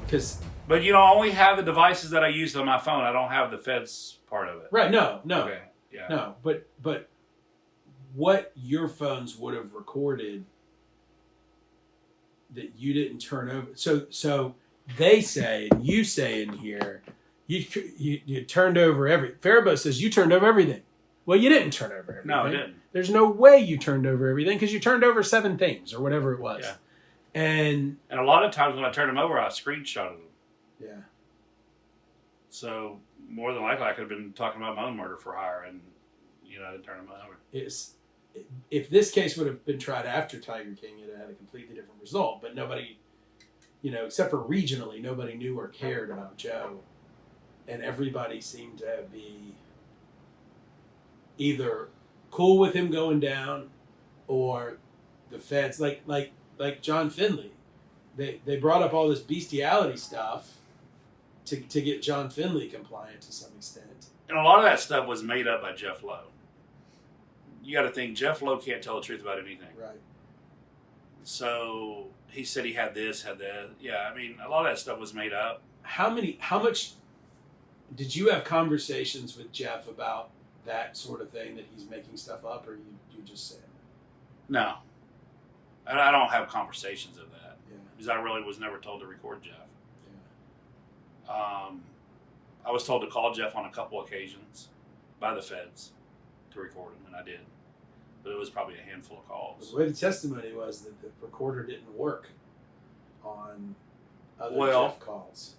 because. But I only have the devices that I use on my phone. I don't have the feds part of it. Right? No. Okay. Yeah. No, but what your phones would have recorded that you didn't turn over. So they say, and you say in here, you turned over Faribault says you turned over everything. Well, you didn't turn over everything. No, I didn't. There's no way you turned over everything because you turned over 7 things or whatever it was. Yeah. And a lot of times when I turned them over, I screenshotted them. Yeah. So more than likely, I could have been talking about my own murder for hire, and I didn't turn them over. If this case would have been tried after Tiger King, it had a completely different result. But nobody, except for regionally, nobody knew or cared about Joe, and everybody seemed to be either cool with him going down, or the feds, like John Finley, they brought up all this bestiality stuff to get John Finley compliant to some extent. And a lot of that stuff was made up by Jeff Lowe. You got to think Jeff Lowe can't tell the truth about anything. Right. So he said he had this, had that. Yeah, I mean, a lot of that stuff was made up. How much did you have conversations with Jeff about that sort of thing, that he's making stuff up, or you just said? No. I don't have conversations of that. Yeah. Because I really was never told to record Jeff. Yeah. I was told to call Jeff on a couple occasions by the feds to record him, and I did. But it was probably a handful of calls. The way the testimony was that the recorder didn't work on other Jeff calls.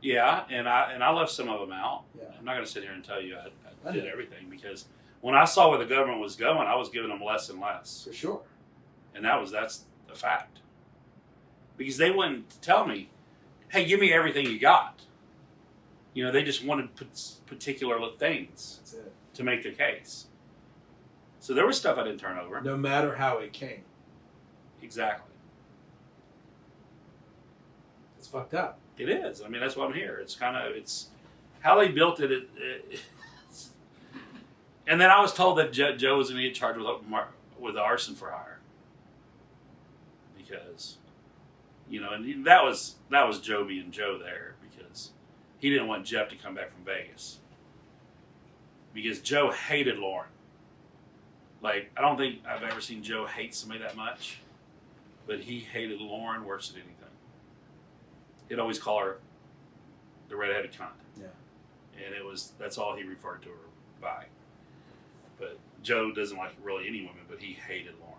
Yeah, and I left some of them out. Yeah. I'm not going to sit here and tell you I did everything, because when I saw where the government was going, I was giving them less and less. For sure. And that's a fact. Because they wouldn't tell me, hey, give me everything you got. They just wanted particular things to make their case. So there was stuff I didn't turn over. No matter how it came. Exactly. It's fucked up. It is. I mean, that's why I'm here. It's how they built it. And then I was told that Joe was going to get charged with arson for hire. Because, and that was Joe being Joe there, because he didn't want Jeff to come back from Vegas. Because Joe hated Lauren. Like, I don't think I've ever seen Joe hate somebody that much, but he hated Lauren worse than anything. He'd always call her the redheaded cunt. Yeah. And that's all he referred to her by. But Joe doesn't like really any women, but he hated Lauren.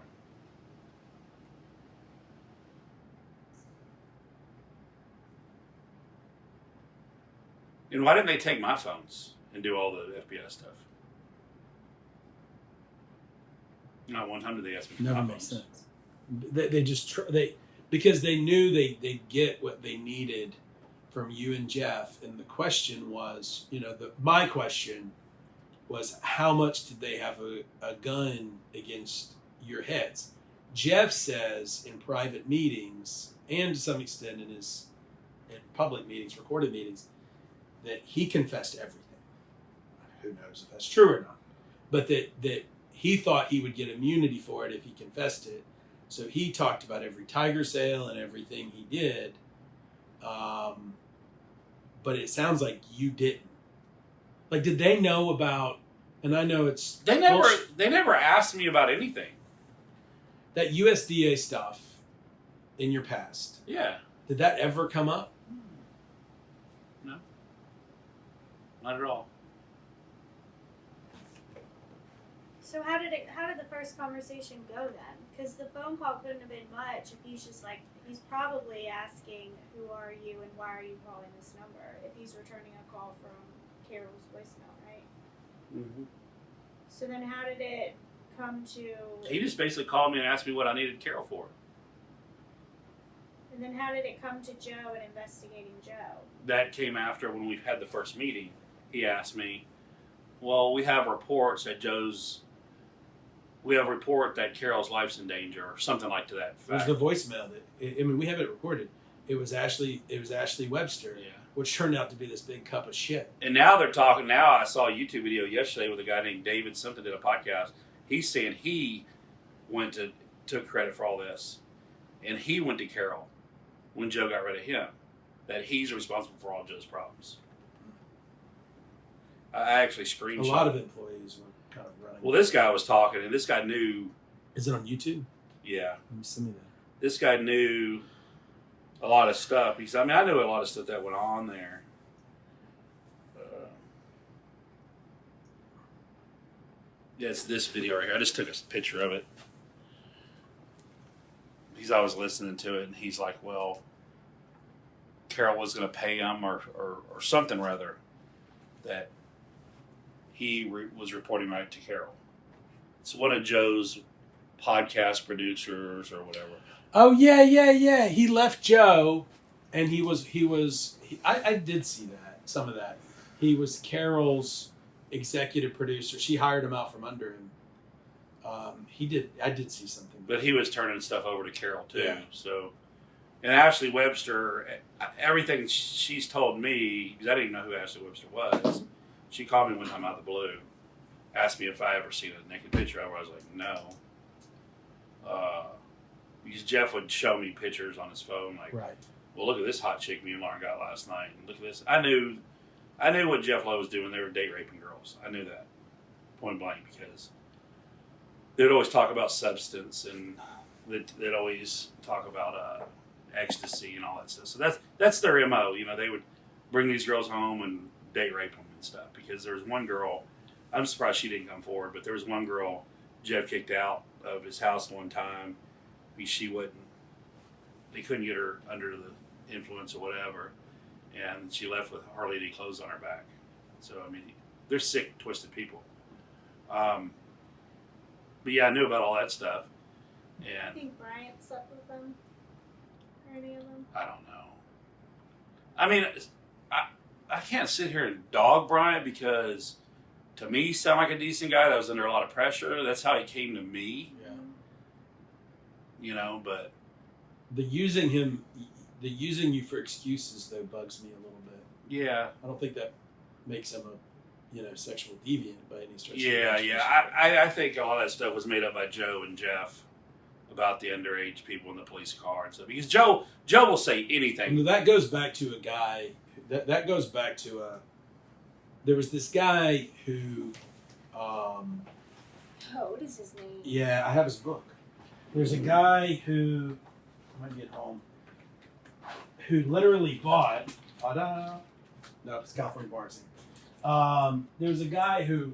And why didn't they take my phones and do all the FBI stuff? Not 100. They asked me for Never my makes phones. sense. Because they knew they'd get what they needed from you and Jeff, and the question was, my question was, how much did they have a gun against your heads? Jeff says in private meetings, and to some extent in public meetings, recorded meetings, that he confessed everything. Who knows if that's true or not? But that he thought he would get immunity for it if he confessed it. So he talked about every Tiger sale and everything he did. But it sounds like you didn't. Like, did they know about, and I know it's... They never asked me about anything. That USDA stuff in your past. Yeah. Did that ever come up? No. Not at all. So how did the first conversation go then? Because the phone call couldn't have been much if he's just he's probably asking, who are you and why are you calling this number? If he's returning a call from Carol's voicemail, right? Mm-hmm. So then how did it come to... He just basically called me and asked me what I needed Carol for. And then how did it come to Joe and investigating Joe? That came after when we had the first meeting. He asked me, well, we have reports that we have a report that Carol's life's in danger, or something like to that fact. It was the voicemail we have it recorded. It was Ashley Webster, which turned out to be this big cup of shit. And now they're talking. Now I saw a YouTube video yesterday with a guy named David something did a podcast. He's saying he took credit for all this, and he went to Carol when Joe got rid of him. that he's responsible for all Joe's problems. I actually screenshot. A lot of employees were kind of running. Well, this guy was talking, and this guy knew. Is it on YouTube? Yeah. Let me send me that. This guy knew a lot of stuff. He said, I mean, I knew a lot of stuff that went on there. Yeah, it's this video right here. I just took a picture of it. I was listening to it, and he's like, well, Carol was going to pay him or something rather that he was reporting right to Carol. It's one of Joe's podcast producers or whatever. Oh, yeah. He left Joe, and I did see that, some of that. He was Carol's executive producer. She hired him out from under him. I did see something. But he was turning stuff over to Carol, too. Yeah. So, and Ashley Webster, everything she's told me, because I didn't even know who Ashley Webster was, she called me one time out of the blue, asked me if I ever seen a naked picture of her. I was like, no. Because Jeff would show me pictures on his phone, like, right. Well, look at this hot chick me and Lauren got last night. And look at this. I knew what Jeff Lowe was doing. They were date raping girls. I knew that, point blank, because they'd always talk about substance, and they'd always talk about ecstasy and all that stuff. So that's their MO. You know, they would bring these girls home and date rape them and stuff. Because there was one girl, I'm surprised she didn't come forward, but there was one girl Jeff kicked out of his house one time. They couldn't get her under the influence or whatever, and she left with hardly any clothes on her back. So, I mean, they're sick, twisted people. But yeah, I knew about all that stuff. And I think Bryant slept with them. Or any of them. I don't know. I mean, I can't sit here and dog Bryant because to me, he sounded like a decent guy that was under a lot of pressure. That's how he came to me. Yeah. You know, but The using you for excuses though bugs me a little bit. yeah. I don't think that makes him a sexual deviant by any stretch. Yeah. I think all that stuff was made up by Joe and Jeff about the underage people in the police car and stuff. Because Joe will say anything. That goes back to a guy. That goes back to there was this guy who. What is his name? Yeah, I have his book. There's a guy who I might be at home who literally bought. No, it's California Barnes. There's a guy who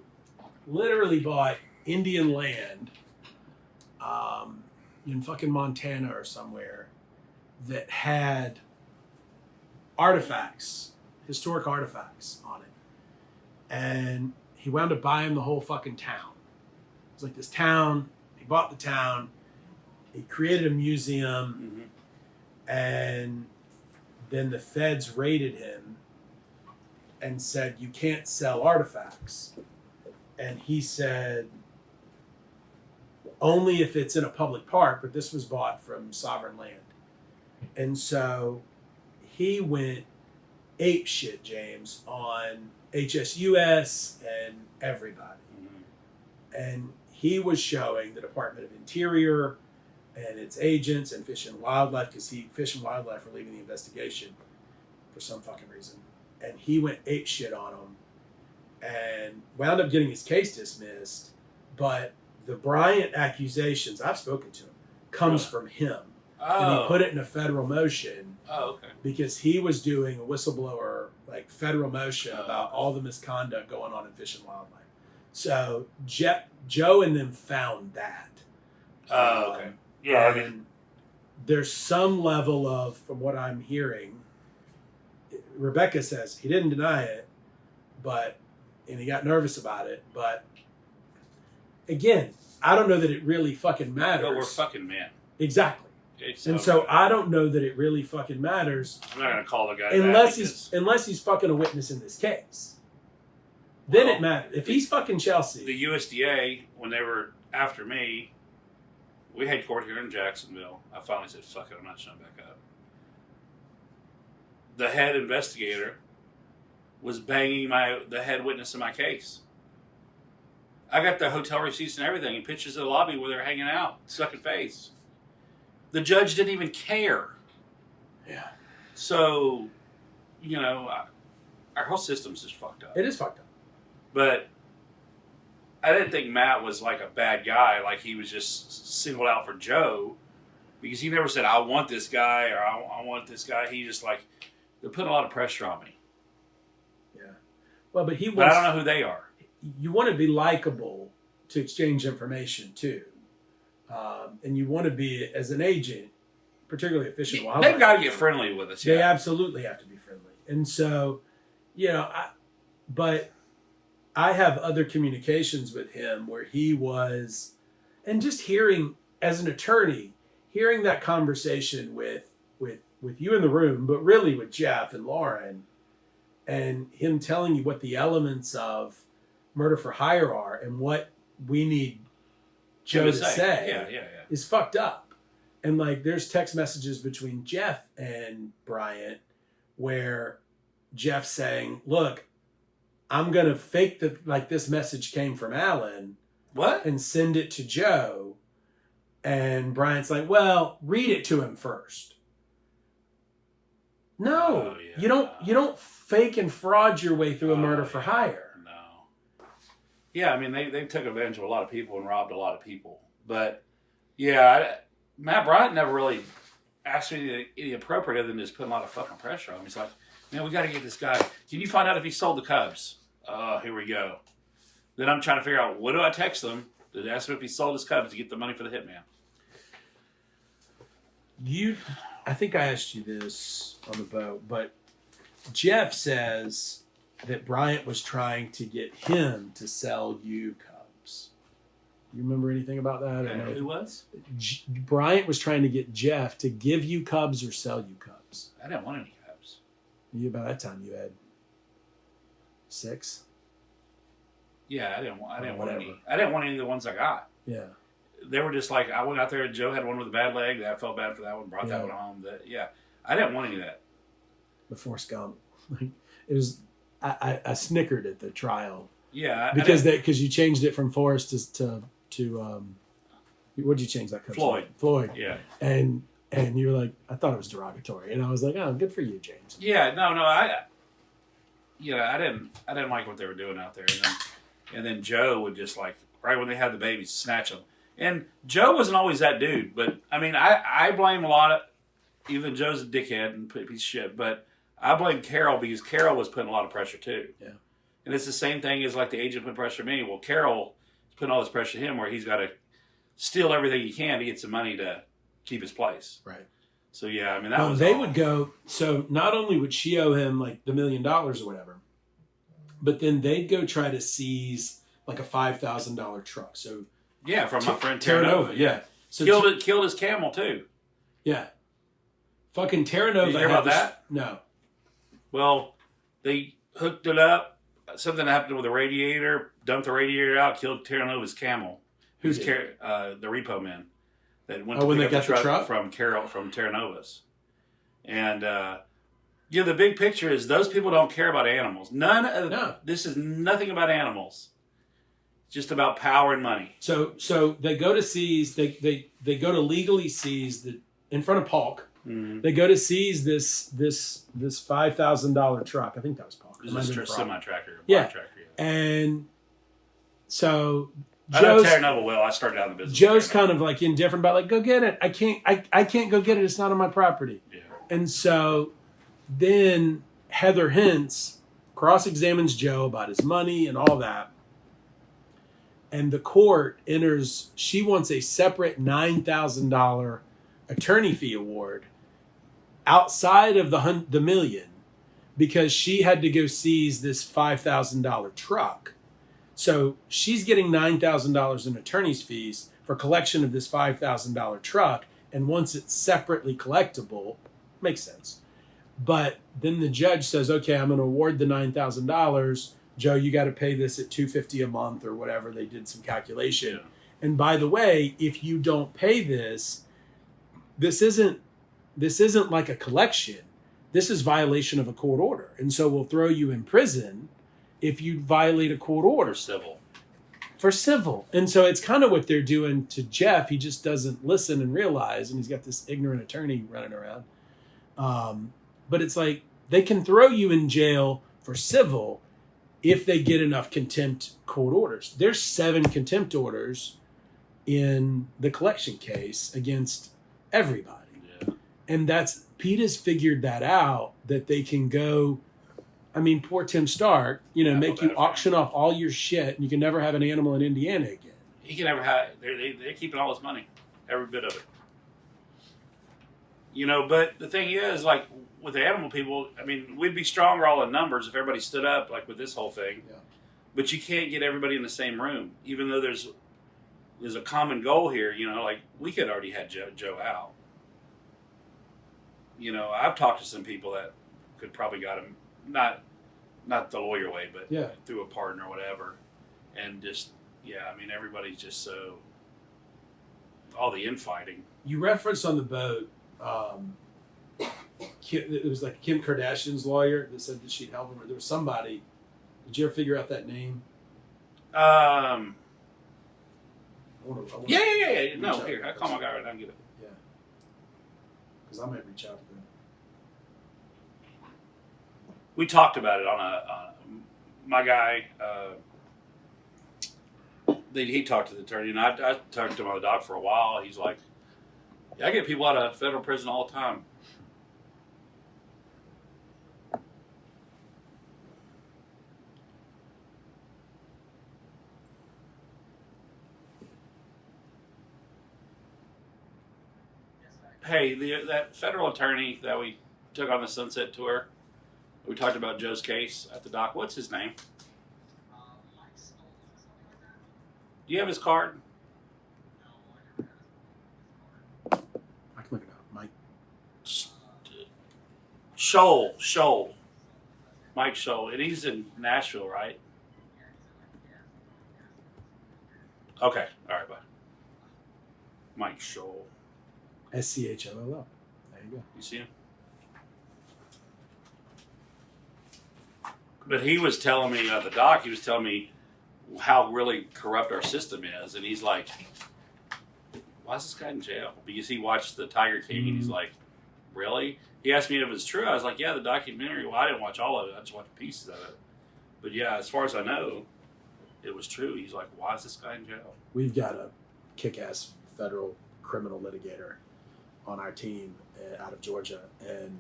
literally bought Indian land in fucking Montana or somewhere that had artifacts, historic artifacts on it. And he wound up buying the whole fucking town. It was like this town. He bought the town. He created a museum. Mm-hmm. And then the feds raided him and said, you can't sell artifacts. And he said, only if it's in a public park, but this was bought from sovereign land. And so he went ape shit, James, on HSUS and everybody. Mm-hmm. And he was showing the Department of Interior and its agents and Fish and Wildlife, because Fish and Wildlife were leading the investigation for some fucking reason. And he went ape shit on them and wound up getting his case dismissed. But the Bryant accusations, I've spoken to him, comes from him. And he put it in a federal motion. Oh, okay. Because he was doing a whistleblower, like federal motion about all the misconduct going on in Fish and Wildlife. So Joe and them found that. Oh, okay. Yeah, and there's some level of, from what I'm hearing, Rebecca says he didn't deny it, and he got nervous about it. But again, I don't know that it really fucking matters. But we're fucking men. Exactly. Okay, And so I don't know that it really fucking matters I'm not gonna call the guy unless back unless he's fucking a witness in this case. Then Well, it matters. If he's fucking Chelsea, the USDA, when they were after me, we had court here in Jacksonville. I finally said, fuck it, I'm not showing back up. The head investigator was banging the head witness in my case. I got the hotel receipts and everything and pictures of the lobby where they're hanging out, sucking face. The judge didn't even care. yeah, So you know, our whole system's just fucked up. It is fucked up. But I didn't think Matt was like a bad guy. Like he was just singled out for Joe because he never said, I want this guy or I want this guy. He just like, they're putting a lot of pressure on me. Yeah. Well, but But I don't know who they are. You want to be likable to exchange information too. And you want to be, as an agent, particularly a fish and wildlife. They've got to get friendly with us. They Yeah. absolutely have to be friendly. And so, you know, but I have other communications with him where he was, and just hearing, as an attorney, hearing that conversation with you in the room, but really with Jeff and Lauren, and him telling you what the elements of murder for hire are and what we need Joe to say is fucked up. And like, there's text messages between Jeff and Bryant where Jeff's saying, look, I'm going to fake that like this message came from Alan. What? And send it to Joe. And Bryant's like, well, read it to him first. No, you don't fake and fraud your way through a murder for hire. No. Yeah, I mean, they took advantage of a lot of people and robbed a lot of people. But, yeah, Matt Bryant never really asked me any appropriate other than just putting a lot of fucking pressure on him. He's like, man, we got to get this guy. Can you find out if he sold the Cubs? Oh, here we go. Then I'm trying to figure out, what do I text them to ask him if he sold his Cubs to get the money for the hitman? I think I asked you this on the boat, but Jeff says that Bryant was trying to get him to sell you Cubs. You remember anything about that? Who was? Bryant was trying to get Jeff to give you Cubs or sell you Cubs. I didn't want any Cubs. By that time you had 6. Yeah, I didn't want any. I didn't want any of the ones I got. Yeah. They were just like, I went out there and Joe had one with a bad leg. I felt bad for that one. Brought that one home. I didn't want any of that. The Forrest Gump. It was. I snickered at the trial. Yeah, because you changed it from Forrest to what did you change that? Floyd. Yeah. And you were like, I thought it was derogatory, and I was like, oh, good for you, James. Yeah. No. I didn't like what they were doing out there, and then Joe would just like right when they had the babies snatch them. And Joe wasn't always that dude, but I mean, I blame a lot of, even Joe's a dickhead and a piece of shit, but I blame Carol because Carol was putting a lot of pressure too. Yeah. And it's the same thing as like the agent put pressure on me. Well, Carol is putting all this pressure on him where he's got to steal everything he can to get some money to keep his place. Right. So yeah, I mean, that was they would go, so not only would she owe him like the $1 million or whatever, but then they'd go try to seize like a $5,000 truck. So yeah, from my friend Terranova. Yeah. So killed his camel too. Yeah. Fucking Terranova. Did you hear about that? No. Well, they hooked it up. Something happened with the radiator. Dumped the radiator out. Killed Terranova's camel. Who's the repo man that went to pick up the truck from Terranova's. And the big picture is those people don't care about animals. This is nothing about animals. Just about power and money. So they go to seize. They go to legally seize in front of Polk. Mm-hmm. They go to seize this $5,000 truck. I think that was Polk. It was a semi-tractor. Yeah. And so I know Terranova well. I started out in the business. Joe's kind of like indifferent about like, go get it. I can't go get it. It's not on my property. Yeah. And so then Heather Hintz cross-examines Joe about his money and all that. And the court enters, she wants a separate $9,000 attorney fee award outside of the $1 million because she had to go seize this $5,000 truck. So she's getting $9,000 in attorney's fees for collection of this $5,000 truck. And once it's separately collectible, makes sense. But then the judge says, okay, I'm going to award the $9,000. Joe, you got to pay this at $250 a month or whatever. They did some calculation. Yeah. And by the way, if you don't pay this isn't like a collection. This is violation of a court order. And so we'll throw you in prison if you violate a court order. For civil. And so it's kind of what they're doing to Jeff. He just doesn't listen and realize, and he's got this ignorant attorney running around. But it's like, They can throw you in jail for civil if they get enough contempt court orders. There's 7 contempt orders in the collection case against everybody. Yeah. And Pete has figured that out, that they can go, I mean, poor Tim Stark, make you auction off all your shit and you can never have an animal in Indiana again. He can never have, they're keeping all his money, every bit of it. But the thing is, like, with the animal people, I mean, we'd be stronger all in numbers if everybody stood up, like with this whole thing. Yeah. But you can't get everybody in the same room, even though there's a common goal here. Like, we could already had Joe out. I've talked to some people that could probably got him, not the lawyer way, but through a partner or whatever. And just, I mean, everybody's just so, all the infighting. You referenced on the boat, it was like Kim Kardashian's lawyer that said that she'd help him, or there was somebody. Did you ever figure out that name? Yeah. No, here, I call my guy right now and get it. Yeah. Because I might reach out to them. We talked about it on my guy. He talked to the attorney, and I talked to him on the dock for a while. He's like, I get people out of federal prison all the time. Hey, that federal attorney that we took on the Sunset Tour, we talked about Joe's case at the dock. What's his name? Do you have his card? I can look it up. Mike. Scholl. Mike Scholl. And he's in Nashville, right? Okay. All right, bye. Mike Scholl. SCHOLL. There you go. You see him? But he was telling me at the dock, he was telling me how really corrupt our system is. And he's like, why is this guy in jail? Because he watched the Tiger King and he's like, really? He asked me if it was true. I was like, yeah, the documentary. Well, I didn't watch all of it. I just watched pieces of it. But yeah, as far as I know, it was true. He's like, why is this guy in jail? We've got a kick-ass federal criminal litigator on our team out of Georgia, and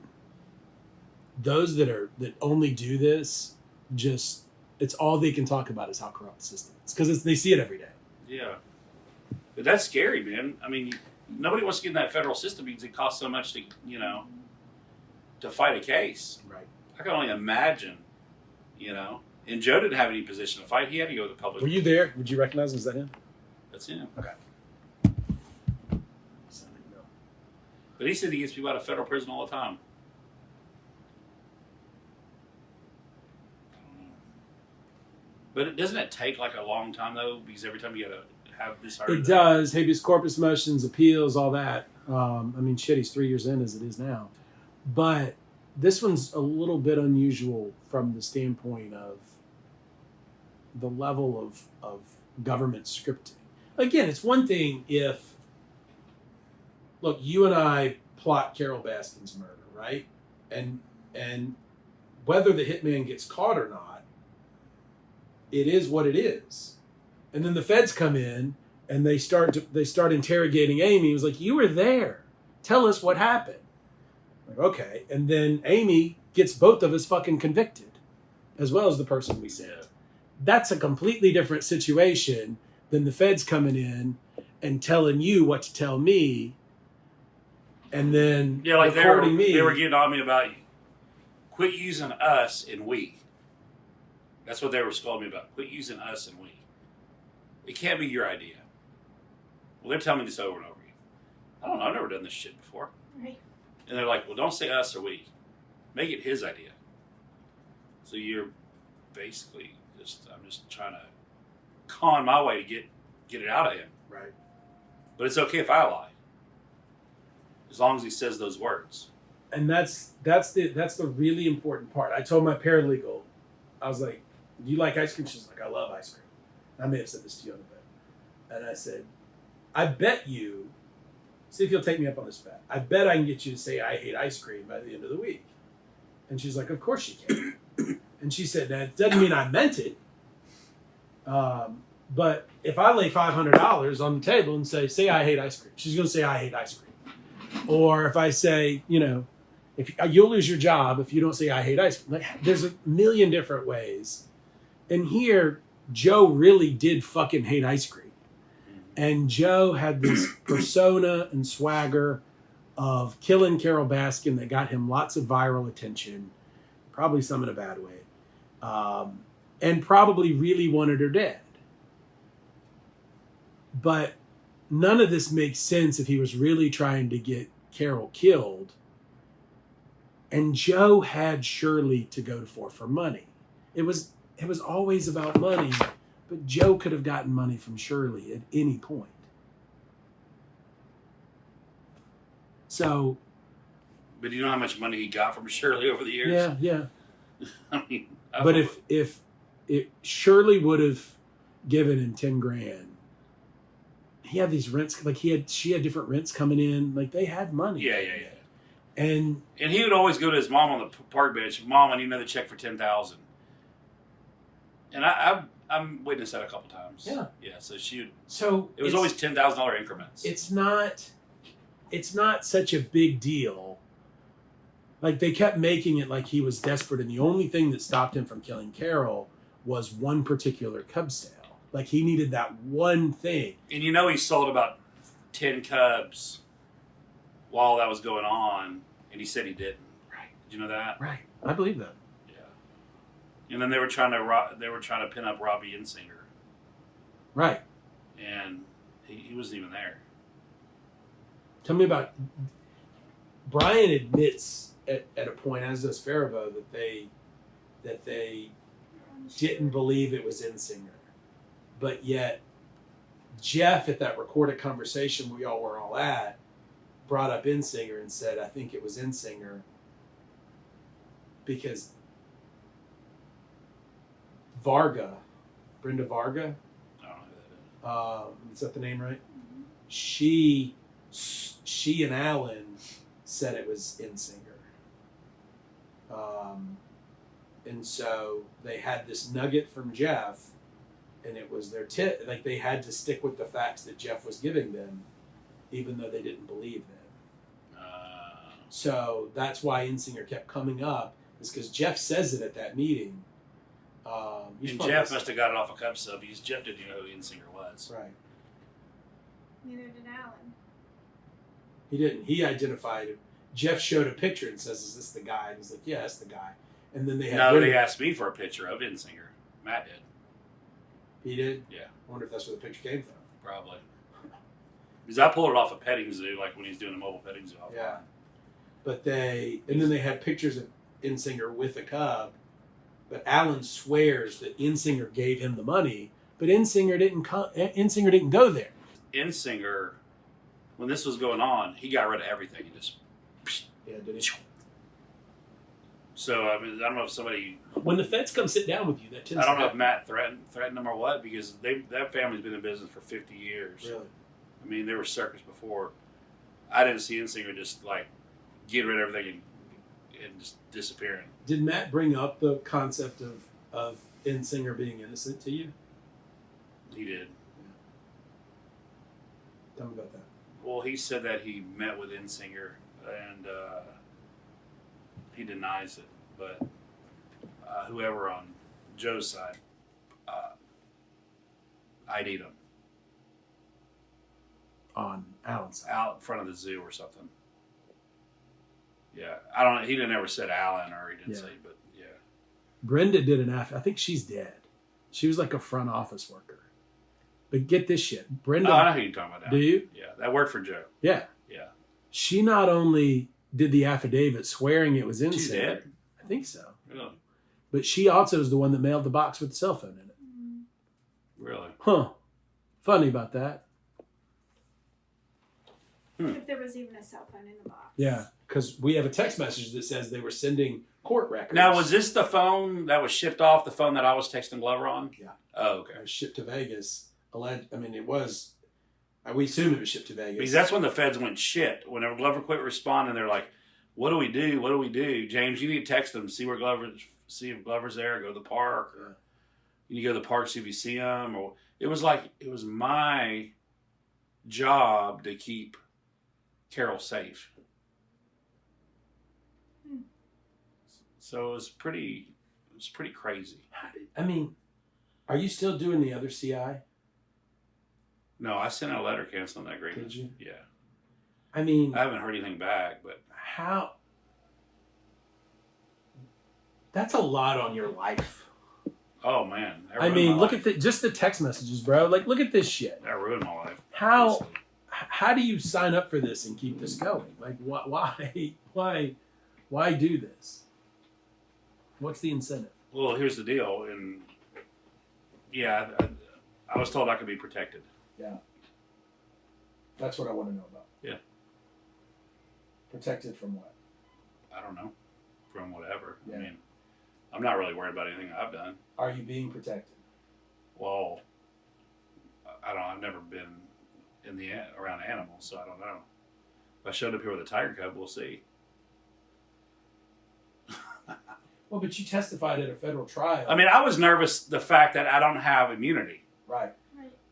those that only do this, just, it's all they can talk about is how corrupt the system is, because they see it every day. Yeah, but that's scary, man. I mean, nobody wants to get in that federal system because it costs so much to to fight a case. Right. I can only imagine, And Joe didn't have any position to fight. He had to go to the public. Were you there? Would you recognize him? Is that him? That's him. Okay. But he said he gets people out of federal prison all the time. But doesn't it take like a long time though? Because every time you got to have this heard. It does. Habeas corpus motions, appeals, all that. I mean, shit, he's 3 years in as it is now. But this one's a little bit unusual from the standpoint of the level of government scripting. Again, it's one thing if, look, you and I plot Carol Baskin's murder, right? And whether the hitman gets caught or not, it is what it is. And then the feds come in and they start interrogating Amy. He was like, "You were there. Tell us what happened." Like, okay. And then Amy gets both of us fucking convicted, as well as the person we said. That's a completely different situation than the feds coming in and telling you what to tell me. And then like they were getting on me about quit using us and we. That's what they were scolding me about. Quit using us and we. It can't be your idea. Well, they're telling me this over and over again. I don't know. I've never done this shit before. Right. And they're like, well, don't say us or we. Make it his idea. So you're basically I'm just trying to con my way to get it out of him. Right. But it's okay if I lie. As long as he says those words. And that's the really important part. I told my paralegal, I was like, "Do you like ice cream?" She's like, "I love ice cream." I may have said this to you on the bed. And I said, "I bet you, see if you'll take me up on this bet. I bet I can get you to say I hate ice cream by the end of the week." And she's like, of course you can. And she said, that doesn't mean I meant it. But if I lay $500 on the table and say I hate ice cream, she's going to say I hate ice cream. Or if I say, if you'll lose your job if you don't say I hate ice cream. Like, there's a million different ways. And here, Joe really did fucking hate ice cream. And Joe had this persona and swagger of killing Carol Baskin that got him lots of viral attention, probably some in a bad way, and probably really wanted her dead. But none of this makes sense if he was really trying to get Carol killed. And Joe had Shirley to go for money. It was always about money, but Joe could have gotten money from Shirley at any point. So, but do you know how much money he got from Shirley over the years? Yeah. I mean, But if Shirley would have given him $10,000, he had these rents, like she had different rents coming in, like they had money. Yeah. And he would always go to his mom on the park bench. Mom, I need another check for $10,000. And I'm witnessed that a couple times. Yeah. So it was always $10,000 increments. It's not such a big deal. Like they kept making it like he was desperate, and the only thing that stopped him from killing Carol was one particular cub sale. Like he needed that one thing. And he sold about 10 cubs while that was going on, and he said he didn't. Right. Did you know that? Right. I believe that. And then they were trying to pin up Robbie Insinger. Right. And he wasn't even there. Tell me about Brian admits at a point, as does Faribault, that they didn't believe it was Insinger. But yet Jeff, at that recorded conversation we all were all at, brought up Insinger and said, I think it was Insinger because Brenda Varga, I don't know who that is. is that the name right? Mm-hmm. She and Alan said it was Insinger. And so they had this nugget from Jeff, and it was their tip. Like they had to stick with the facts that Jeff was giving them, even though they didn't believe them. So that's why Insinger kept coming up, is because Jeff says it at that meeting. And Jeff must have got it off a Cub sub because Jeff didn't know who Insinger was. Right. Neither did Alan. He didn't. He identified him. Jeff showed a picture and says, is this the guy? And he's like, yeah, that's the guy. And then they had... they asked me for a picture of Insinger. Matt did. He did? Yeah. I wonder if that's where the picture came from. Probably. Because I pulled it off a petting zoo, like when he's doing a mobile petting zoo. Yeah. But and then they had pictures of Insinger with a cub. But Alan swears that Insinger gave him the money, but Insinger didn't go there. Insinger, when this was going on, he got rid of everything. He just... Yeah, did he? So, I mean, I don't know if somebody... When the feds come sit down with you, that tends I don't to know if happen. Matt threatened them or what, because that family's been in business for 50 years. Really? I mean, they were circus before. I didn't see Insinger just, like, get rid of everything and just disappearing. Did Matt bring up the concept of Insinger being innocent to you? He did. Tell me about that. Well, he said that he met with Insinger, and he denies it. But whoever on Joe's side, I'd eat him. On Alan's side. Out in front of the zoo or something. Yeah. I don't know. He didn't ever said Alan, or he didn't say, but yeah. Brenda did an I think she's dead. She was like a front office worker. But get this shit. Brenda. Oh, I know who you're talking about now. Do you? Yeah. That worked for Joe. Yeah. Yeah. She not only did the affidavit swearing it was Insinger. She's dead? I think so. Really? But she also is the one that mailed the box with the cell phone in it. Really? Huh. Funny about that. If there was even a cell phone in the box. Yeah, because we have a text message that says they were sending court records. Now, was this the phone that was shipped off, the phone that I was texting Glover on? Yeah. Oh, okay. It was shipped to Vegas. It was. We assume it was shipped to Vegas. Because that's when the feds went shit. Whenever Glover quit responding, they're like, What do we do? What do we do? James, you need to text them, see if Glover's there, go to the park, or you need to go to the park, see if you see him. Or it was my job to keep Carol safe. So it was pretty crazy. Are you still doing the other CI? No, I sent out a letter canceling that agreement. Did you? Yeah. I haven't heard anything back, but how? That's a lot on your life. oh man. Look at just the text messages, bro. Like, look at this shit. That ruined my life. How do you sign up for this and keep this going? Like, why do this? What's the incentive? Well, here's the deal, and yeah, I was told I could be protected. Yeah. That's what I want to know about. Yeah. Protected from what? I don't know, from whatever. Yeah. I mean, I'm not really worried about anything I've done. Are you being protected? Well, I don't. I've never been around animals, so I don't know. If I showed up here with a tiger cub, we'll see. Well, but you testified at a federal trial. I mean, I was nervous the fact that I don't have immunity. Right.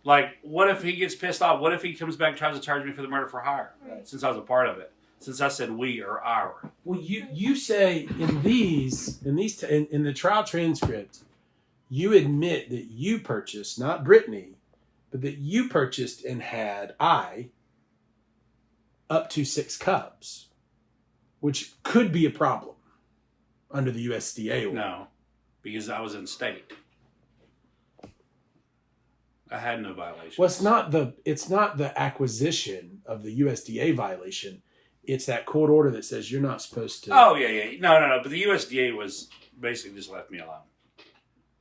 Like, what if he gets pissed off? What if he comes back and tries to charge me for the murder for hire? Right. Since I was a part of it. Since I said we or our. Well, you say in the trial transcript, you admit that you purchased, not Brittany, but that you purchased and had up to 6 cubs, which could be a problem under the USDA order. No, because I was in state. I had no violation. Well, it's not the acquisition of the USDA violation. It's that court order that says you're not supposed to. Oh yeah. No. But the USDA was basically just left me alone.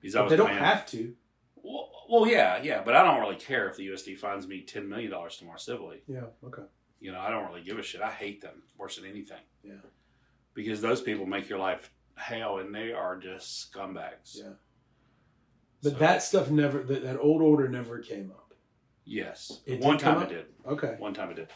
Because They don't have to. Well, yeah, but I don't really care if the USDA fines me $10 million tomorrow civilly. Yeah. Okay. I don't really give a shit. I hate them worse than anything. Yeah. Because those people make your life hell, and they are just scumbags. Yeah. But that stuff that old order never came up. Yes. One time it did. Okay. One time it did.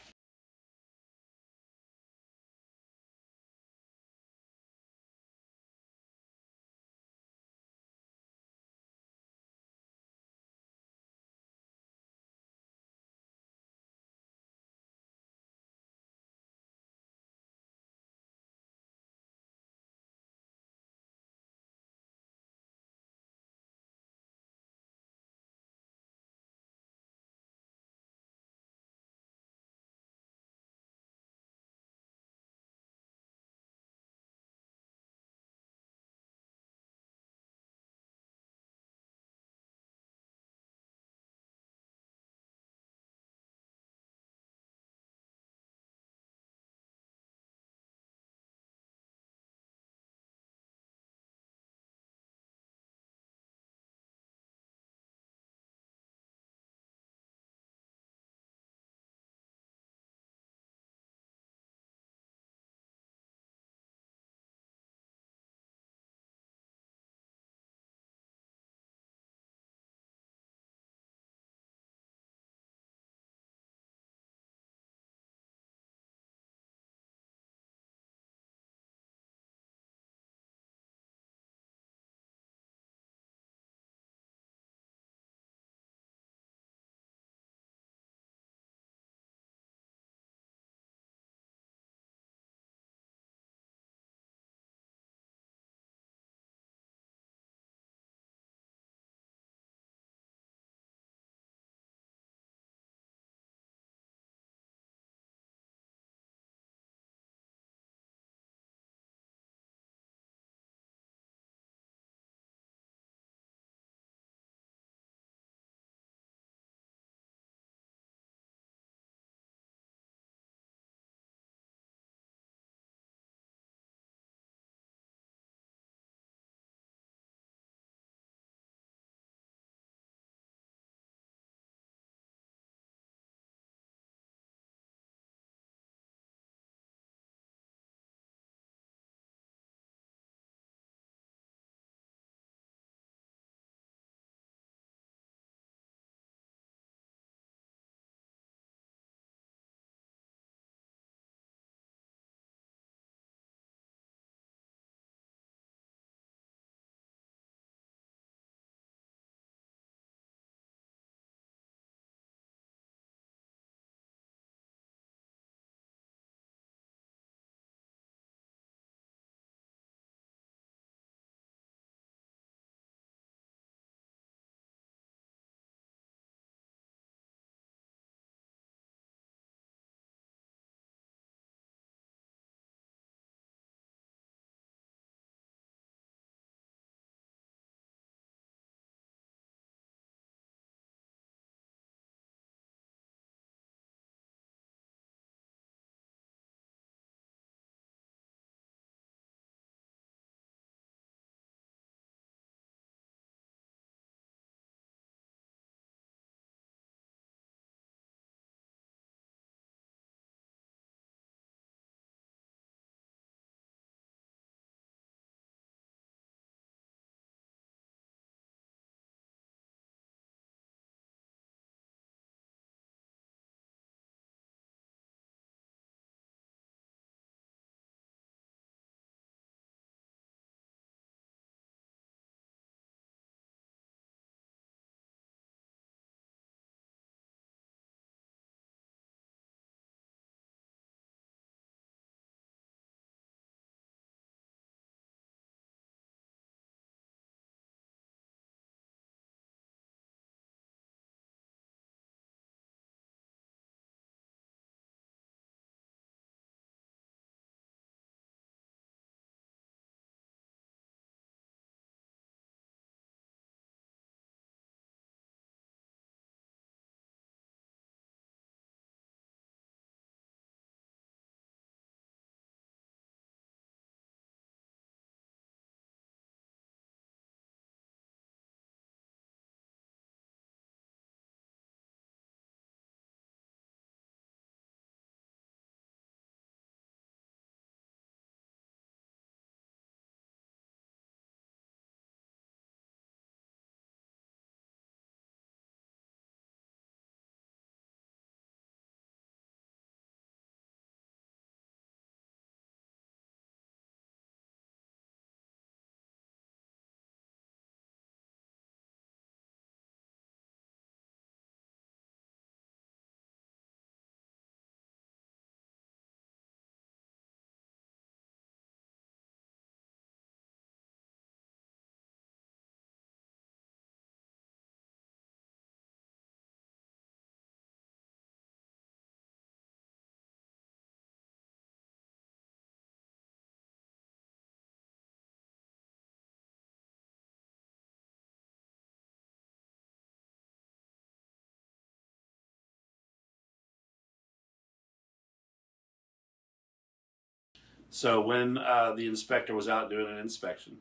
So when the inspector was out doing an inspection,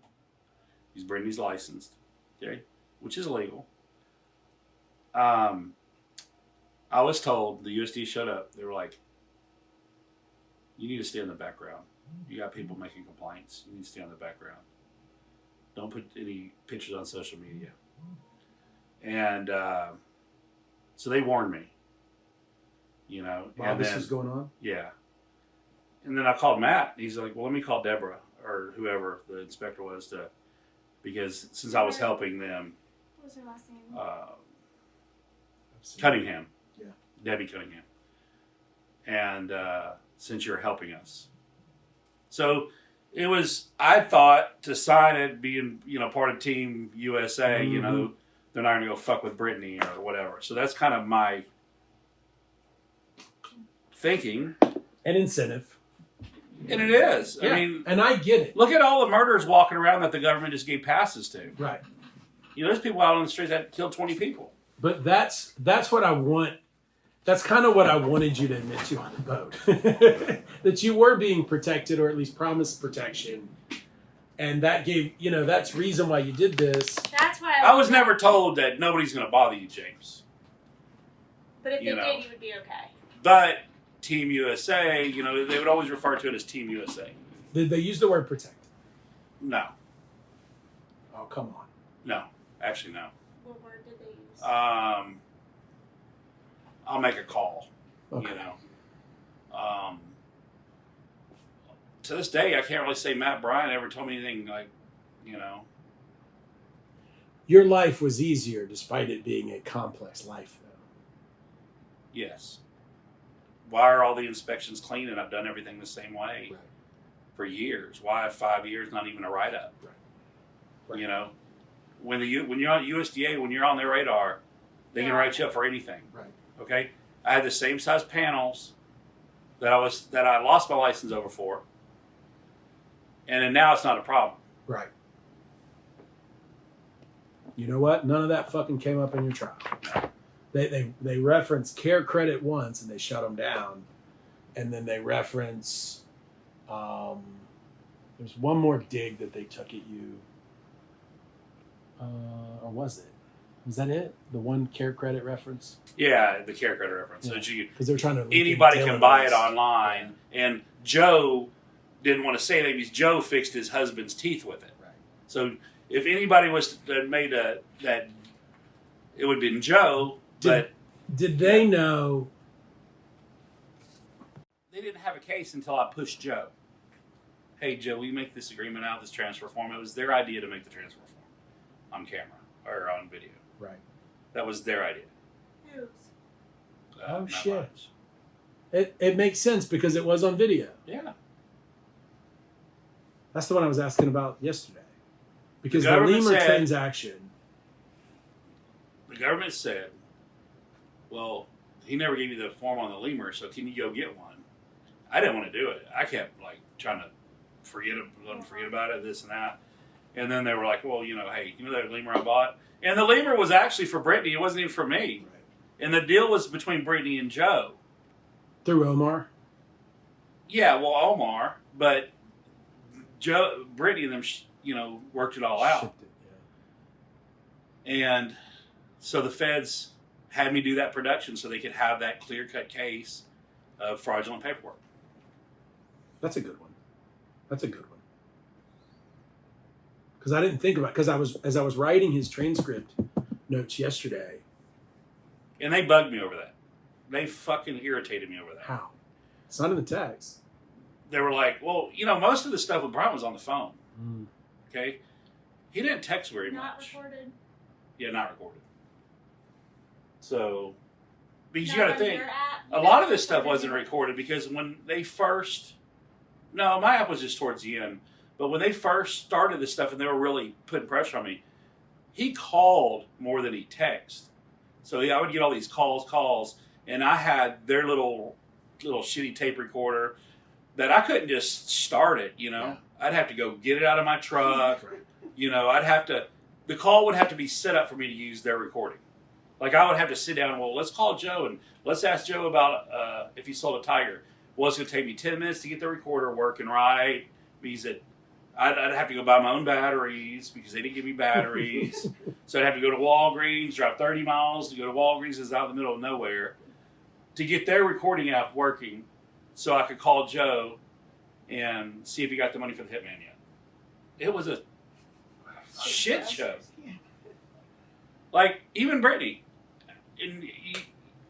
he's Brittany's licensed, okay, which is illegal. I was told, the USD showed up. They were like, you need to stay in the background. You got people making complaints. You need to stay in the background. Don't put any pictures on social media. And so they warned me, While and this then, was going on? yeah. And then I called Matt. He's like, well, let me call Deborah or whoever the inspector was because since I was helping them, What was her last name? Cunningham. Yeah. Debbie Cunningham. And since you're helping us. So it was, I thought to sign it, being, part of Team USA, Mm-hmm. they're not going to go fuck with Brittany or whatever. So that's kind of my thinking. An incentive. And it is. Yeah. I mean, and I get it. look at all the murders walking around that the government just gave passes to. Right. There's people out on the streets that killed 20 people. But that's what I want. That's kind of what I wanted you to admit to on the boat. That you were being protected, or at least promised protection. And that gave, that's reason why you did this. That's why I was never told that nobody's going to bother you, James. But if you they know. did, you would be okay. But Team USA, they would always refer to it as Team USA. Did they use the word protect? No. Oh, come on. No. Actually, no. What word did they use? I'll make a call. Okay. To this day, I can't really say Matt Bryan ever told me anything like, Your life was easier despite it being a complex life, though. yes. Why are all the inspections clean and I've done everything the same way Right. for years? Why 5 years, not even a write-up? Right. When you're on USDA, when you're on their radar, they can write you up for anything. Right. Okay? I had the same size panels that I lost my license over for. And then now it's not a problem. Right. You know what? None of that fucking came up in your trial. They reference care credit once and they shut them down, and then they reference there's one more dig that they took at you, or was it? Was that it? The one care credit reference? Yeah, the care credit reference. Yeah. So Because they're trying to anybody can buy it online, and Joe didn't want to say that because Joe fixed his husband's teeth with it. Right. So if anybody was made that, it would have been Joe. But Did they know? they didn't have a case until I pushed Joe. Hey, Joe, we make this agreement out, this transfer form. It was their idea to make the transfer form on camera or on video. Right. That was their idea. Whose? Oh, not shit. mine. It makes sense because it was on video. Yeah. That's the one I was asking about yesterday. Because the government Lemur said- transaction. The government said, well, he never gave you the form on the lemur, so can you go get one? I didn't want to do it. I kept trying to forget about it, this and that. And then they were like, well, hey, that lemur I bought? And the lemur was actually for Brittany. It wasn't even for me. Right. And the deal was between Brittany and Joe. Through Omar. Yeah, well, Omar, but Brittany and them, worked it all out. Shipped it, yeah. And so the feds had me do that production so they could have that clear-cut case of fraudulent paperwork. That's a good one. Because I didn't think about it. Because as I was writing his transcript notes yesterday. And they bugged me over that. They fucking irritated me over that. How? It's not in the text. They were like, well, most of the stuff with Brian was on the phone. Mm. Okay? He didn't text very Not much. recorded. Yeah, not recorded. So, because Not you got to on think, your app. a lot of this stuff wasn't recorded because when they first, no, my app was just towards the end, but when they first started this stuff and they were really putting pressure on me, he called more than he texted. So I would get all these calls, and I had their little shitty tape recorder that I couldn't just start it, Yeah. I'd have to go get it out of my truck. The call would have to be set up for me to use their recording. Like I would have to sit down, well, let's call Joe and let's ask Joe about if he sold a tiger. Well, it's going to take me 10 minutes to get the recorder working right. He said, I'd have to go buy my own batteries because they didn't give me batteries. So I'd have to go to Walgreens, drive 30 miles to go to Walgreens. It's out in the middle of nowhere to get their recording app working so I could call Joe and see if he got the money for the hitman yet. It was a shit show. Like, even Brittany, and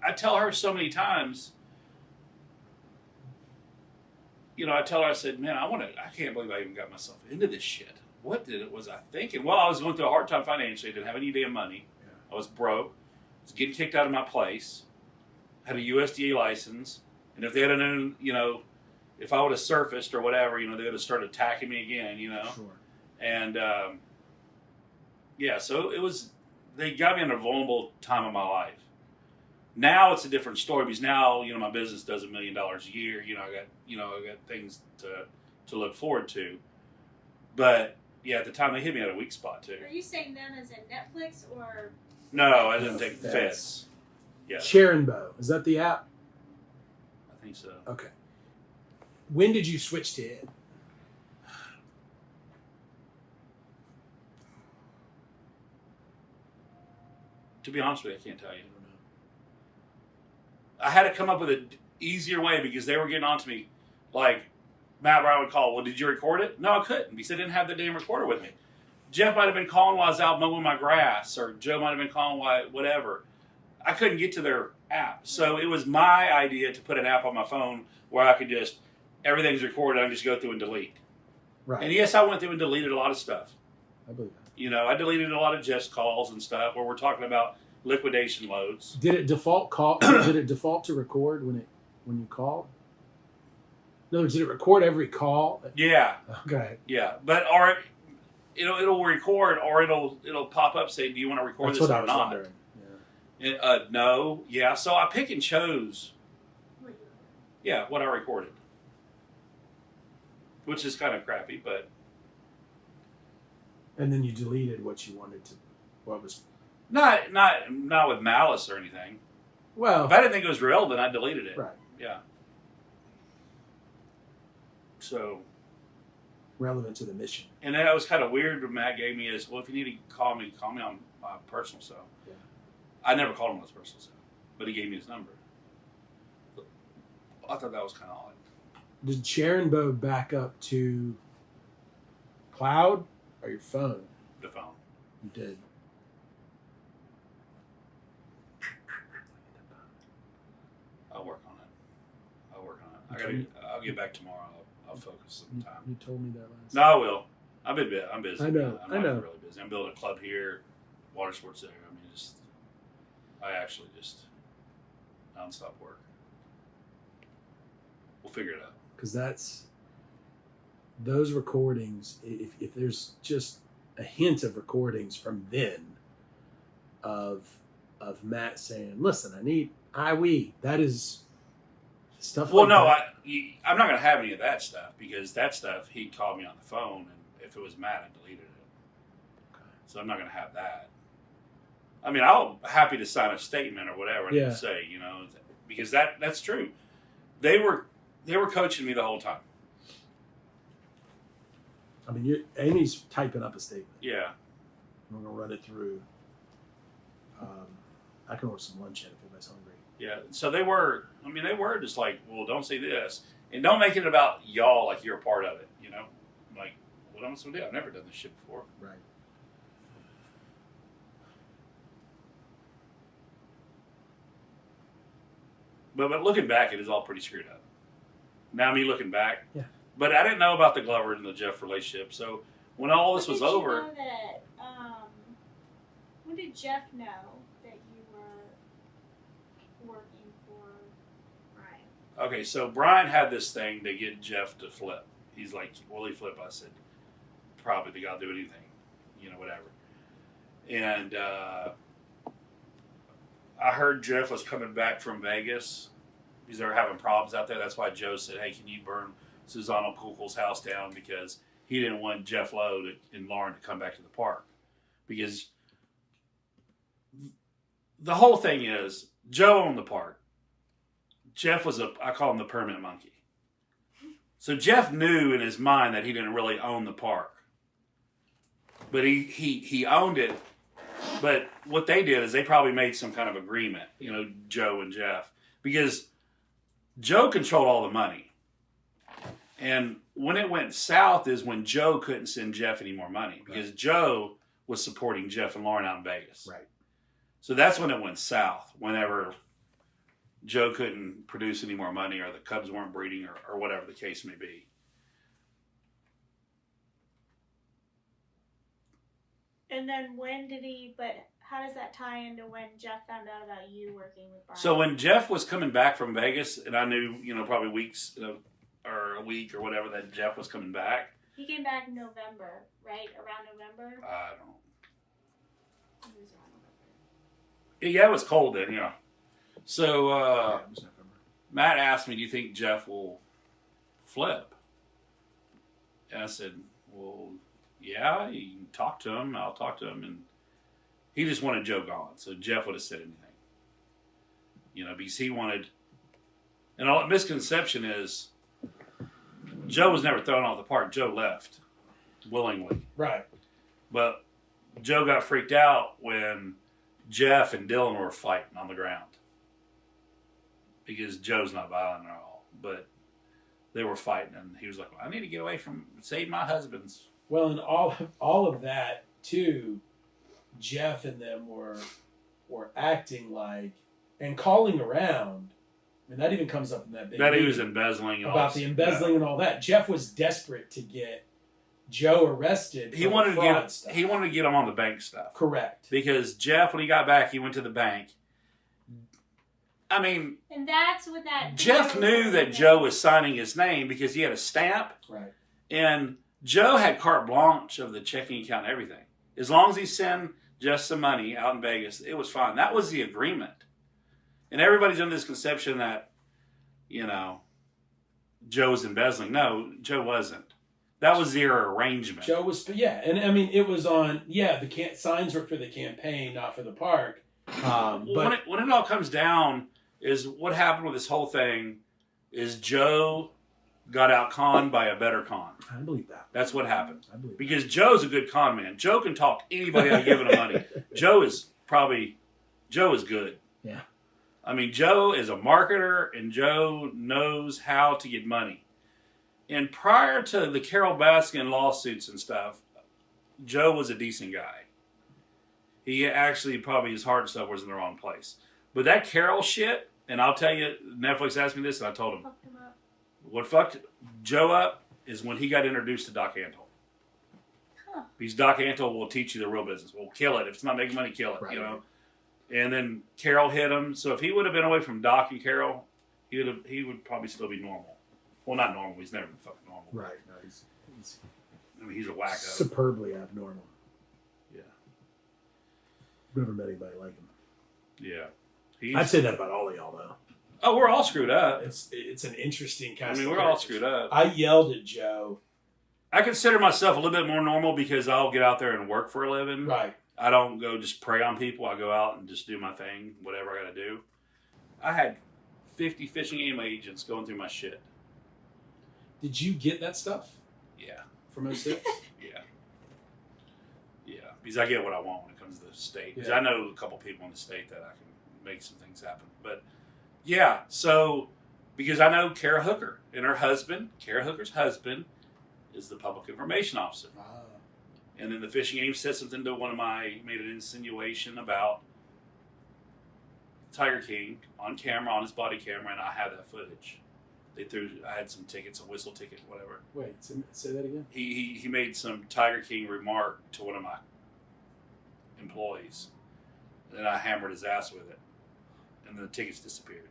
I tell her so many times, I tell her, I said, man, I can't believe I even got myself into this shit. What was I thinking? Well, I was going through a hard time financially. I didn't have any damn money. Yeah. I was broke. I was getting kicked out of my place. Had a USDA license. And if they had known, if I would have surfaced or whatever, they would have started attacking me again, Sure. And, so they got me in a vulnerable time of my life. Now it's a different story because now, my business does $1 million a year. I got things to look forward to. But yeah, at the time they hit me at a weak spot too. Are you saying them as in Netflix or? No, I didn't take Feds. Yeah. Sharon Bow, is that the app? I think so. Okay. When did you switch to it? To be honest with you, I can't tell you. I had to come up with an easier way because they were getting on to me. Like, Matt Brown would call, well, did you record it? No, I couldn't because I didn't have the damn recorder with me. Jeff might have been calling while I was out mowing my grass, or Joe might have been calling while whatever. I couldn't get to their app. So it was my idea to put an app on my phone where I could just, everything's recorded, I can just go through and delete. Right. And yes, I went through and deleted a lot of stuff. I believe that. I deleted a lot of Jeff's calls and stuff where we're talking about liquidation loads. Did it default Did it default to record when you called? In other words, did it record every call? Yeah. Okay. Yeah, but it'll record or it'll pop up saying, "Do you want to record That's this what or I was not?" wondering. And, no. Yeah. So I pick and chose. Yeah, what I recorded, which is kind of crappy, but. And then you deleted what you wanted to. What was. Not with malice or anything. Well, if I didn't think it was relevant, I deleted it. Right. Yeah. So. Relevant to the mission. And that was kind of weird. What Matt gave me is, well, if you need to call me on my personal cell. Yeah. I never called him on his personal cell, but he gave me his number. I thought that was kind of odd. Did Sharon Bow back up to cloud or your phone? The phone. You did. I'll work on it. I'll get back tomorrow. I'll focus some time. You told me that last. No, I will. I'm busy. I know. I'm really busy. I'm building a club here, water sports there. I actually just nonstop work. We'll figure it out. Because those recordings, if there's just a hint of recordings from then of Matt saying, listen, that is stuff Well, like no, that. I'm not going to have any of that stuff because that stuff, he called me on the phone, and if it was Matt, I deleted it. Okay. So I'm not going to have that. I'm happy to sign a statement or whatever I need to say, because that's true. They were coaching me the whole time. Amy's typing up a statement. Yeah. I'm going to run it through. I can order some lunch in if anybody's hungry. Yeah. So they were just like, well, don't say this. And don't make it about y'all like you're a part of it, I'm like, what am I supposed to do? I've never done this shit before. Right. But looking back, it is all pretty screwed up. Now me looking back. Yeah. But I didn't know about the Glover and the Jeff relationship. So when all this was over. You know that, when did Jeff know that you were working for Brian? Okay, so Brian had this thing to get Jeff to flip. He's like, will he flip? I said, probably. The guy'll do anything. Whatever. And I heard Jeff was coming back from Vegas because they were having problems out there. That's why Joe said, hey, can you burn Susano Kugel's house down, because he didn't want Jeff Lowe and Lauren to come back to the park. Because the whole thing is, Joe owned the park. Jeff was I call him the permit monkey. So Jeff knew in his mind that he didn't really own the park. But he owned it. But what they did is they probably made some kind of agreement, Joe and Jeff. Because Joe controlled all the money. And when it went south is when Joe couldn't send Jeff any more money. Because Joe was supporting Jeff and Lauren out in Vegas. Right. So that's when it went south. Whenever Joe couldn't produce any more money or the Cubs weren't breeding or whatever the case may be. And then how does that tie into when Jeff found out about you working with Brian? So when Jeff was coming back from Vegas, and I knew, probably weeks or a week or whatever that Jeff was coming back. He came back in November, right? Around November? I don't know. It was around November. Yeah, it was cold then, yeah. So It was November. Matt asked me, do you think Jeff will flip? And I said, well, yeah, you can talk to him. I'll talk to him. And he just wanted Joe gone. So Jeff would have said anything. Because he wanted... And all misconception is Joe was never thrown off the park. Joe left willingly. Right. But Joe got freaked out when Jeff and Dylan were fighting on the ground. Because Joe's not violent at all. But they were fighting, and he was like, I need to get away from... Save my husbands. Well, and all of that, too, Jeff and them were acting like... And calling around... I mean, that even comes up in that big That he meeting was embezzling. about the embezzling and all that. Jeff was desperate to get Joe arrested. He wanted stuff. to get him on the bank stuff. Correct. Because Jeff, when he got back, he went to the bank. I mean, and that's what that... Jeff knew that Joe was signing his name because he had a stamp. Right. And Joe had carte blanche of the checking account and everything. As long as he sent just some money out in Vegas, it was fine. That was the agreement. And everybody's under this conception that, Joe was embezzling. No, Joe wasn't. That was their arrangement. Joe was, yeah. And I mean, it was on, the signs were for the campaign, not for the park. But when it all comes down, is what happened with this whole thing is Joe got out conned by a better con. I believe that. That's what happened. I believe because Joe's a good con man. Joe can talk anybody out of giving him money. Joe is good. Yeah. I mean, Joe is a marketer, and Joe knows how to get money. And prior to the Carol Baskin lawsuits and stuff, Joe was a decent guy. He actually, probably his heart and stuff was in the wrong place. But that Carol shit, and I'll tell you, Netflix asked me this, and I told him. Fucked him up. What fucked Joe up is when he got introduced to Doc Antle. Huh. Because Doc Antle will teach you the real business. Well, kill it. If it's not making money, kill it, Right. And then Carol hit him. So if he would have been away from Doc and Carol, he would probably still be normal. Well, not normal. He's never been fucking normal. Right. No, he's He's a wacko. superbly abnormal. Yeah. Never met anybody like him. Yeah. I'd say that about all of y'all, though. Oh, we're all screwed up. It's an interesting kind of... we're all screwed up. I yelled at Joe. I consider myself a little bit more normal because I'll get out there and work for a living. Right. I don't go just prey on people. I go out and just do my thing, whatever I got to do. I had 50 fishing game agents going through my shit. Did you get that stuff Yeah. from 06? Yeah. Because I get what I want when it comes to the state. Because Yeah. I know a couple people in the state that I can make some things happen. But, yeah. So, because I know Kara Hooker and her husband, Kara Hooker's husband, is the public information officer. And then the fishing game said something to made an insinuation about Tiger King on camera, on his body camera, and I had that footage. I had some tickets, a whistle ticket, whatever. Wait, say that again? He made some Tiger King remark to one of my employees, and I hammered his ass with it, and the tickets disappeared.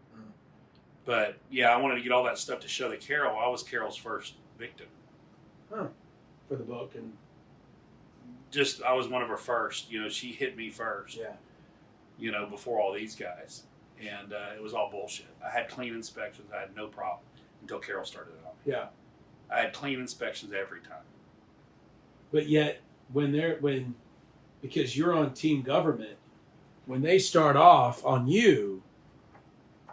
But, yeah, I wanted to get all that stuff to show that I was Carol's first victim. Huh. For the book and... I was one of her first. She hit me first. Yeah. Before all these guys. And it was all bullshit. I had clean inspections. I had no problem until Carol started it on me. Yeah. I had clean inspections every time. But yet, because you're on team government, when they start off on you,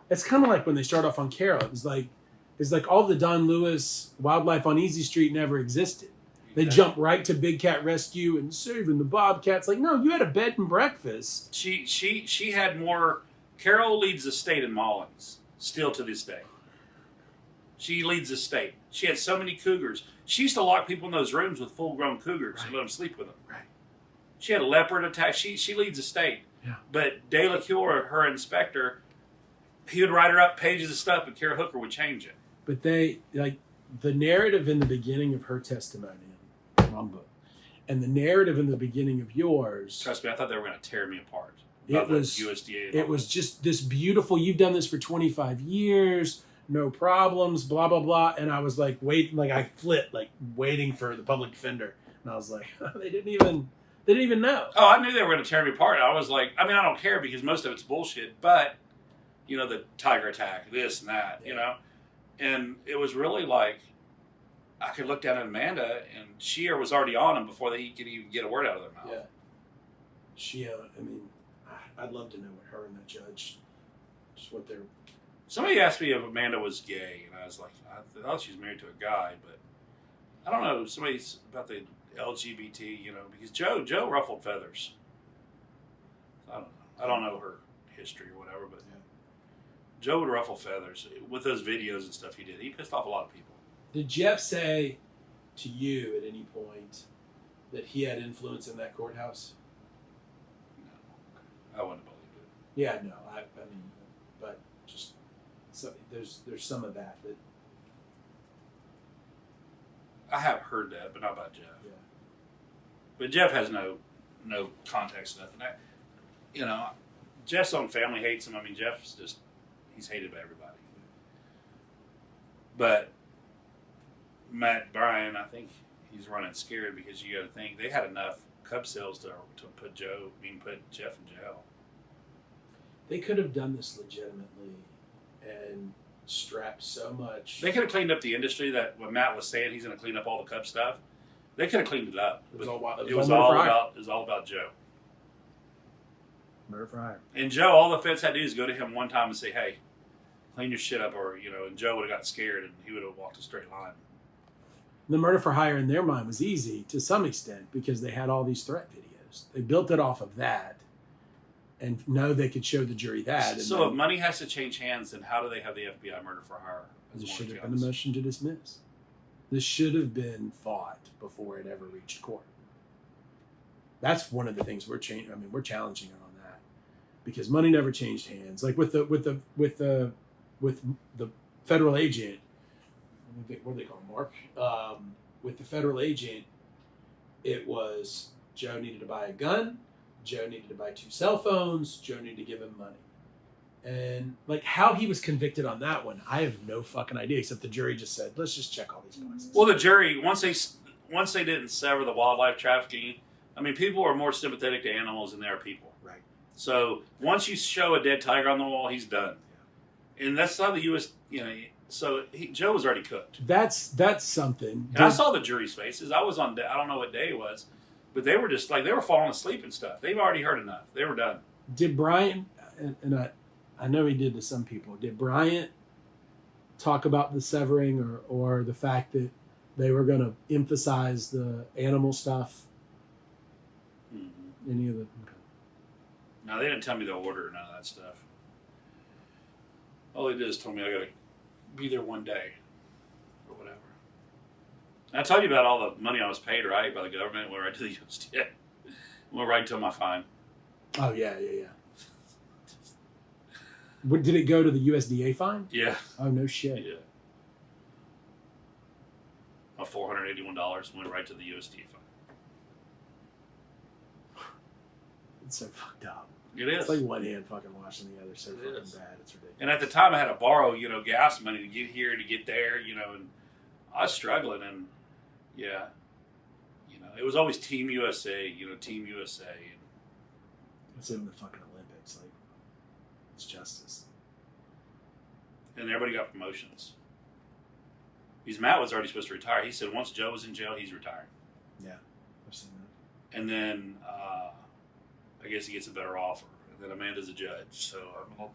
It's kind of like when they start off on Carol. It's like all the Don Lewis wildlife on Easy Street never existed. They jump right to Big Cat Rescue and saving the bobcats. Like, no, you had a bed and breakfast. She had more. Carol leads the state in Mullins still to this day. She leads the state. She had so many cougars. She used to lock people in those rooms with full-grown cougars and let them sleep with them. Right. She had a leopard attack. She leads the state. Yeah. But De La Cure, her inspector, he would write her up pages of stuff, and Kara Hooker would change it. But they, like, the narrative in the beginning of her testimony, wrong book, and the narrative in the beginning of yours. Trust me, I thought they were going to tear me apart. It was USDA. It was just this beautiful. You've done this for 25 years, no problems, blah blah blah. And I was like, I flipped, like waiting for the public defender, and I was like, they didn't even know. Oh, I knew they were going to tear me apart. I was like, I mean, I don't care because most of it's bullshit, but you know, the tiger attack, this and that, you know, and it was really like I could look down at Amanda, and she was already on him before they could even get a word out of their mouth. Yeah. She, I mean, I'd love to know what her and that judge, just what they're. Somebody asked me if Amanda was gay, and I was like, I thought she was married to a guy, but I don't know. Somebody's about the LGBT, you know, because Joe ruffled feathers. I don't know her history or whatever, but Joe would ruffle feathers with those videos and stuff he did. He pissed off a lot of people. Did Jeff say to you at any point that he had influence in that courthouse? No, I wouldn't have believed it. Yeah, no, I mean, but just so there's some of that. I have heard that, but not about Jeff. Yeah. But Jeff has no context, nothing. You know, Jeff's own family hates him. I mean, Jeff's just, he's hated by everybody. But Matt Bryan, I think he's running scared because you got to think they had enough Cub sales to put Jeff in jail. They could have done this legitimately and strapped so much. They could have cleaned up the industry. That what Matt was saying, he's going to clean up all the Cub stuff. They could have cleaned it up. It was It was all about Joe. Murder for hire. And Joe, all the feds had to do is go to him one time and say, "Hey, clean your shit up," or you know. And Joe would have got scared and he would have walked a straight line. The murder for hire in their mind was easy to some extent because they had all these threat videos. They built it off of that, and know they could show the jury that. So if money has to change hands, then how do they have the FBI murder for hire? This should have been a motion to dismiss. This should have been fought before it ever reached court. That's one of the things we're changing. I mean, we're challenging it on that because money never changed hands. Like with the federal agent. What do they call him, Mark? With the federal agent, it was Joe needed to buy a gun, Joe needed to buy 2 cell phones, Joe needed to give him money. And like how he was convicted on that one, I have no fucking idea, except the jury just said, let's just check all these boxes. Well, the jury, once they didn't sever the wildlife trafficking, I mean, people are more sympathetic to animals than they are people. Right. So once you show a dead tiger on the wall, he's done. Yeah. And that's how the U.S., you know, so Joe was already cooked. That's something. And I saw the jury's faces. I was on, I don't know what day it was, but they were just like, they were falling asleep and stuff. They've already heard enough. They were done. Did Bryant, and I know he did to some people, did Bryant talk about the severing or the fact that they were going to emphasize the animal stuff? Mm-hmm. Any of the... Okay. No, they didn't tell me the order or none of that stuff. All they did is told me I got to be there one day or whatever. And I told you about all the money I was paid, right, by the government. It went right to the USDA. Went right to my fine. Oh, yeah. Did it go to the USDA fine? Yeah. Oh, no shit. Yeah. $481 went right to the USDA fine. It's so fucked up. It is. It's like one hand fucking washing the other. So fucking bad. It's ridiculous. And at the time, I had to borrow, gas money to get here, to get there, and I was struggling. And yeah, it was always Team USA, Team USA. It's in the fucking Olympics, like it's justice. And everybody got promotions. Because Matt was already supposed to retire. He said once Joe was in jail, he's retiring. Yeah, I've seen that. And then I guess he gets a better offer. And then Amanda's a judge. So, I mean,